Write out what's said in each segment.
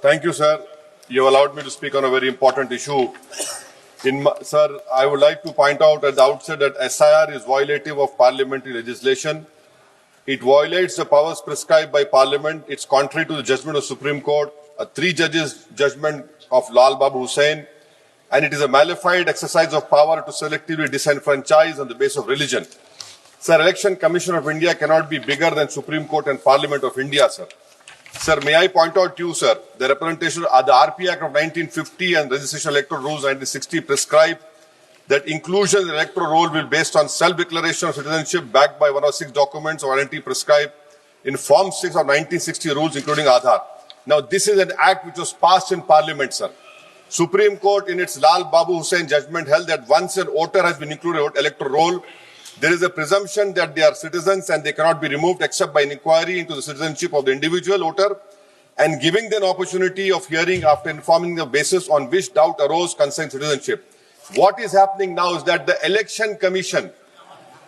Thank you, sir. You have allowed me to speak on a very important issue. Sir, I would like to point out at the outset that SIR is violative of parliamentary legislation. It violates the powers prescribed by Parliament. It's contrary to the judgment of Supreme Court, a 3 judges judgment of Lal Babu Hussain, and it is a malified exercise of power to selectively disenfranchise on the basis of religion. Sir, Election Commission of India cannot be bigger than Supreme Court and Parliament of India, sir. Sir, may I point out to you, sir, the representation of the RP Act of 1950 and Registration Electoral Rules 1960 prescribe that inclusion in the electoral roll will be based on self-declaration of citizenship backed by 106 documents or entity prescribed in Form 6 of 1960 rules, including Aadhaar. Now, this is an act which was passed in Parliament, sir. Supreme Court, in its Lal Babu Hussain judgment, held that once an voter has been included in the electoral roll, there is a presumption that they are citizens and they cannot be removed except by an inquiry into the citizenship of the individual voter and giving them an opportunity of hearing after informing the basis on which doubt arose concerning citizenship. What is happening now is that the Election Commission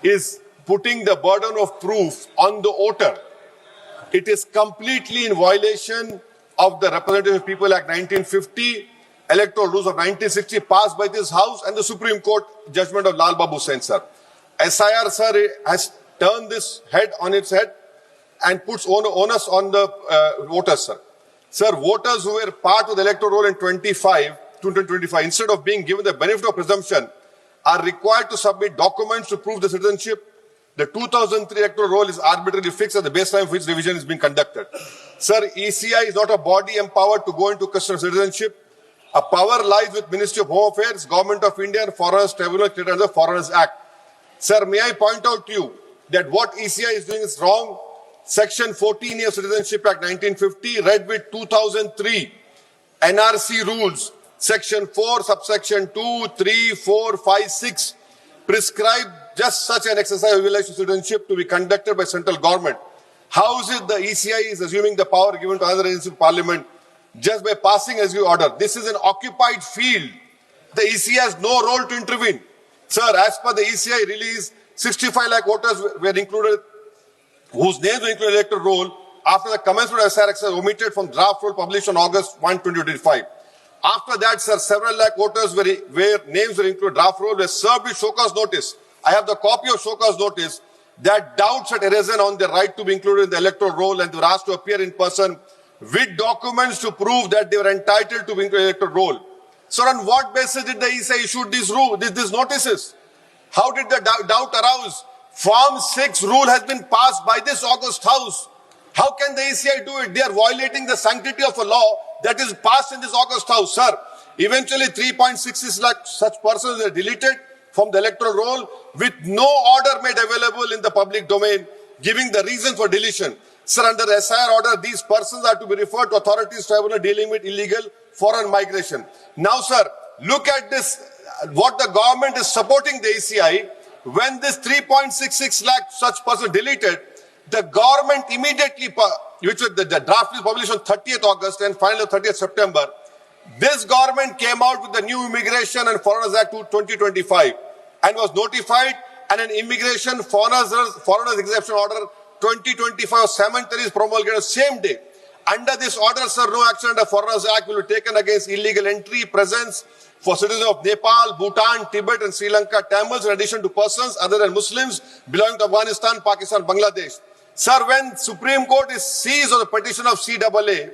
is putting the burden of proof on the voter. It is completely in violation of the Representative People Act 1950, Electoral Rules of 1960 passed by this House and the Supreme Court judgment of Lal Babu Hussain, sir. SIR, sir, has turned this head on its head and puts onus on the voters, sir. Sir, voters who were part of the electoral roll in 2025, instead of being given the benefit of presumption, are required to submit documents to prove the citizenship. The 2003 electoral roll is arbitrarily fixed at the baseline of which revision is being conducted. Sir, ECI is not a body empowered to go into question of citizenship. A power lies with Ministry of Home Affairs, Government of India, and Foreigners Tribunal created under the Foreigners Act. Sir, may I point out to you that what ECI is doing is wrong. Section 14 of Citizenship Act 1950, read with 2003 NRC rules, Section 4, subsection 2, 3, 4, 5, 6, prescribe just such an exercise of relation to citizenship to be conducted by central government. How is it the ECI is assuming the power given to another agency of Parliament just by passing as you order? This is an occupied field. The ECI has no role to intervene. Sir, as per the ECI release, 65 lakh voters were included, whose names were included in the electoral roll after the commencement of SIR exercise omitted from draft roll published on August 1, 2025. After that, sir, several lakh voters where names were included draft roll were served with show cause notice. I have the copy of show cause notice that doubts had arisen on their right to be included in the electoral roll and they were asked to appear in person with documents to prove that they were entitled to be included in the electoral roll. Sir, on what basis did the ECI issue these notices? How did the doubt arouse? Form 6 rule has been passed by this August House. How can the ECI do it? They are violating the sanctity of a law that is passed in this August House, sir. Eventually, 3.66 lakh such persons were deleted from the electoral roll with no order made available in the public domain, giving the reason for deletion. Sir, under the SIR order, these persons are to be referred to authorities tribunal dealing with illegal foreign migration. Now, sir, look at this, what the government is supporting the ECI. When this 3.66 lakh such persons deleted, the government immediately, which was the draft is published on 30th August and finally 30th September, this government came out with the new Immigration and Foreigners Act 2025 and was notified, and an Immigration Foreigners Exemption Order 2025 was simultaneously promulgated the same day. Under this order, sir, no action under Foreigners Act will be taken against illegal entry, presence for citizens of Nepal, Bhutan, Tibet and Sri Lanka, Tamils, in addition to persons other than Muslims belonging to Afghanistan, Pakistan, Bangladesh. Sir, when Supreme Court is seized on the petition of CAA,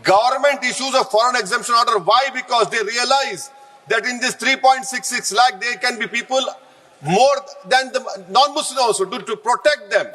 government issues a foreign exemption order. Why? Because they realize that in this 3.66 lakh, there can be people more than the non-Muslims also to protect them.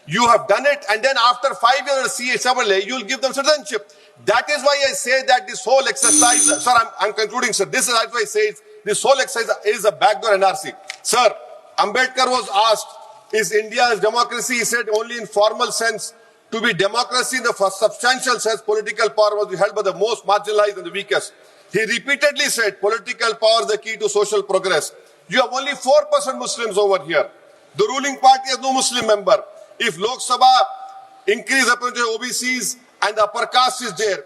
You have done it, and then after 5 years of CAA, you will give them citizenship. That is why I say that this whole exercise, sir, I'm concluding, sir. This is why I say this whole exercise is a backdoor NRC. Sir, Ambedkar was asked, is India's democracy? He said only in formal sense. To be democracy in the substantial sense, political power must be held by the most marginalized and the weakest. He repeatedly said political power is the key to social progress. You have only 4% Muslims over here. The ruling party has no Muslim member. If Lok Sabha increase representation of OBCs and the upper caste is there,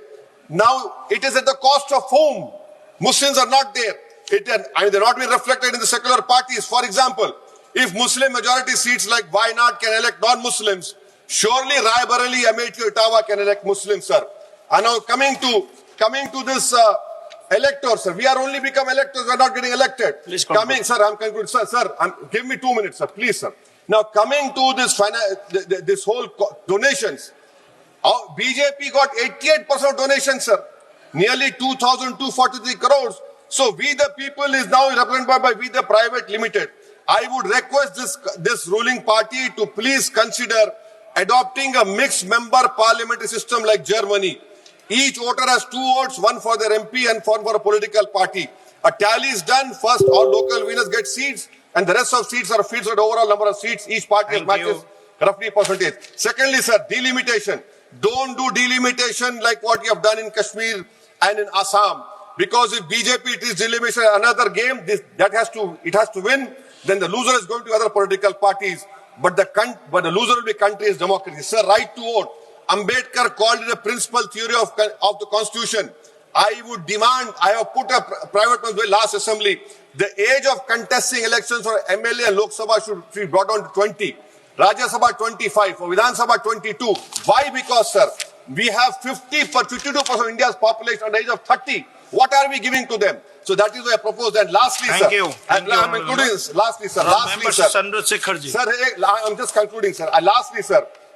now it is at the cost of whom? Muslims are not there. They're not being reflected in the secular parties. For example, if Muslim majority seats like Wayanad can elect non-Muslims, surely Rai Bareli, Amethi, Ottawa can elect Muslims, sir. And now coming to coming to this electors, sir. We are only become electors. We are not getting elected. Please conclude. Coming, sir. I'm concluding, sir. Give me 2 minutes, sir. Please, sir. Now coming to this this whole donations. BJP got 88% donations, sir. Nearly 2,243 crores. So we the people is now represented by We the Private Limited. I would request this ruling party to please consider adopting a mixed member parliamentary system like Germany. Each voter has 2 votes, one for their MP and one for a political party. A tally is done. First, all local winners get seats, and the rest of seats are filled with the overall number of seats. Each party matches roughly percentage. Secondly, sir, delimitation. Don't do delimitation like what you have done in Kashmir and in Assam. Because if BJP it is delimitation, another game, it has to win. Then the loser is going to other political parties. But the loser will be country's democracy. Sir, right to vote. Ambedkar called it a principal theory of the constitution. I would demand, I have put a private bill last assembly, the age of contesting elections for MLA and Lok Sabha should be brought down to 20. Rajya Sabha 25, for Vidhan Sabha 22. Why? Because, sir, we have 52% of India's population under the age of 30. What are we giving to them? So that is why I propose. And lastly, Thank sir, you. and I'm including this. Lastly, sir. Sir, I'm just concluding, sir.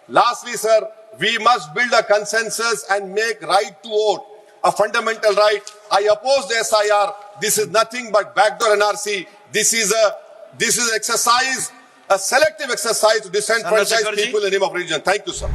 Lastly, sir, we must build a consensus and make right to vote a fundamental right. I oppose the SIR. This is nothing but backdoor NRC. This is exercise, a selective exercise to disenfranchise people in the name of religion. Thank you, sir.